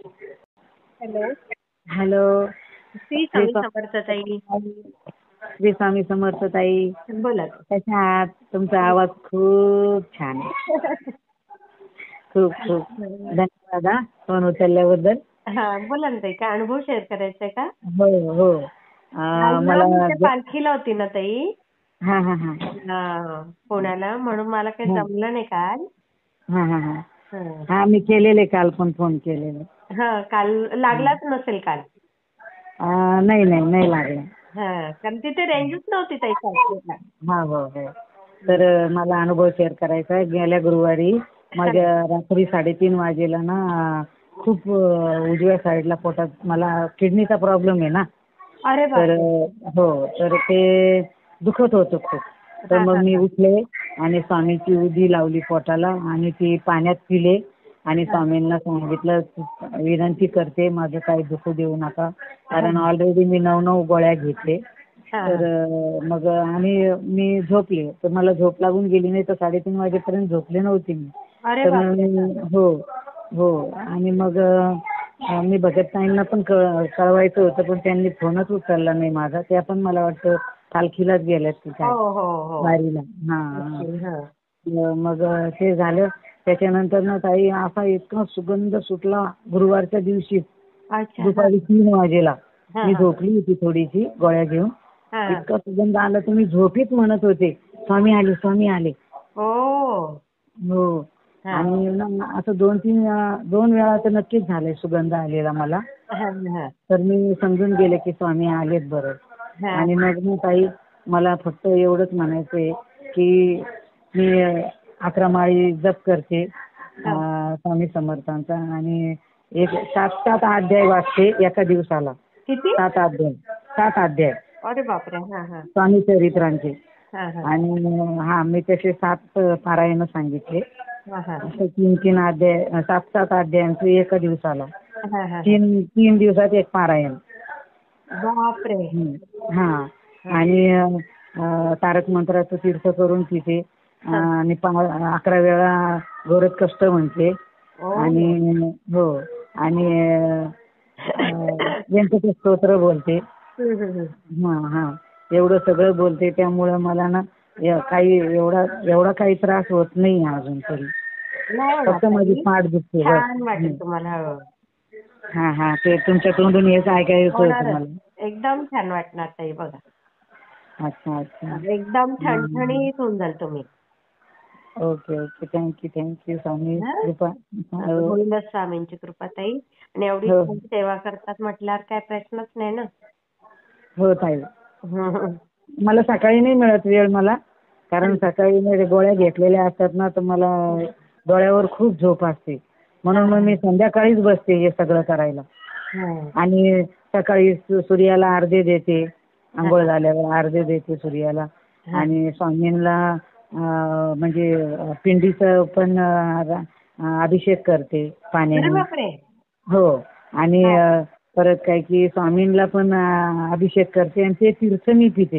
Hello. Hello. Shri Shri Swami Samarth ताई. श्री स्वामी समर्थ ताई. बोला. कशा आहात? तुमचा आवाज खूप छान आहे. खूप खूप धन्यवाद हा फोन उचलल्याबद्दल. हा बोला ना ताई, काय अनुभव शेअर करायचा आहे का? हो हो. आज ना मला मी त्या पालखीला होती ना ताई, हा हा हा पुण्याला, म्हणून मला काही हा जमलं नाही काल. हा हा हा हं. हा मी केलेले काल पण फोन केलेले. काल लागलाच नसेल काल. नाही नाही नाही लागला. कारण तिथे रेंजच नव्हती ताई पालखीला. हा हो हो. तर मला अनुभव शेअर करायचा आहे. गेल्या गुरुवारी माझ्या रात्री 3:30 वाजेला ना खूप उजव्या साईडला पोटात मला किडनीचा प्रॉब्लेम आहे ना. अरे तर बापरे. हो, तर ते दुखत होतं खूप. तर मग मी उठले आणि स्वामीची उदी लावली पोटाला आणि ती पाण्यात पिले आणि स्वामींना सांगितलं, विनंती करते माझं काही दुखू देऊ नका, कारण ऑलरेडी मी 9 गोळ्या घेतले. तर मग आणि मी झोपले, तर मला झोप लागून गेली नाही, तर 3:30 वाजेपर्यंत झोपले नव्हते मी. अरे तर बापरे. हो हो. आणि मग मी भगतताईंना पण कळवायचं होतं, पण त्यांनी फोनच उचलला नाही माझा. त्या पण मला वाटतं पालखीलाच गेल्यात की काय, हो हो हो. वारीला. मग ते झालं. त्याच्यानंतर ना ताई असा इतका सुगंध सुटला गुरुवारच्या दिवशी दुपारी 3 वाजेला. मी झोपली होती थोडीशी गोळ्या घेऊन. इतका सुगंध आला तर मी झोपीत म्हणत होते, स्वामी आले, स्वामी आले. हो. आणि ना असं 2 वेळा तर नक्कीच झालंय सुगंध आलेला मला. तर मी समजून गेले की स्वामी आलेत बरं. आणि मग मी ताई मला फक्त एवढंच म्हणायचंय की मी 11 माळी जप करते स्वामी समर्थांचा आणि एक 7 अध्याय वाचते एका दिवसाला. किती? 7 अध्याय अरे बापरे. स्वामी चरित्रांचे. आणि मी तसे 7 पारायण सांगितले. 3 अध्याय, 7 अध्यायांचं एका दिवसाला. 3 दिवसात एक पारायण. बापरे. आणि तारक मंत्राचं तीर्थ करून तिथे आणि 11 वेळा गोरख कष्ट म्हणते. आणि हो, आणि व्यंकटेश स्तोत्र बोलते. एवढं सगळं बोलते. त्यामुळं मला ना काही एवढा काही त्रास होत नाही अजून तरी. फक्त माझी पाठ दुखते. ते तुमच्या तोंडून हेच ऐकायचं होतं मला. एकदम छान वाटणार ताई बघा. अच्छा अच्छा. एकदम ठणठणीत होऊन जाल तुम्ही. Okay okay. थँक्यू स्वामी कृपा. होईलच स्वामींची कृपा ताई. आणि एवढी सेवा करतात म्हटल्यावर काय प्रश्नच नाही ना. हो ताई. मला सकाळी नाही मिळत वेळ मला, कारण सकाळी मी गोळ्या घेतलेल्या असतात ना, तर मला डोळ्यावर खूप झोप असते. म्हणून मग मी संध्याकाळीच बसते हे सगळं करायला. आणि सकाळी सूर्याला अर्घ्य देते, आंघोळ झाल्यावर अर्घ्य देते सूर्याला. आणि स्वामींना म्हणजे पिंडीचं पण अभिषेक करते पाण्याने. हो. आणि परत काय की स्वामींना पण अभिषेक करते आणि ते तीर्थ मी पिते.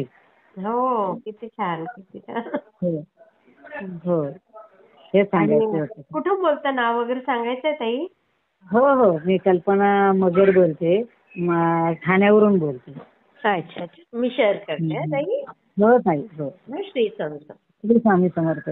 हो. किती छान, किती छान. हो. हे सांगायचं होतं. कुठून बोलता, नाव वगैरे सांगायचंय ताई? हो हो. मी कल्पना मगर बोलते, ठाण्यावरून बोलते. अच्छा अच्छा. मी शेअर करते ताई. हो ताई हो. श्री स्वामी समर्थ. श्री स्वामी समर्थ.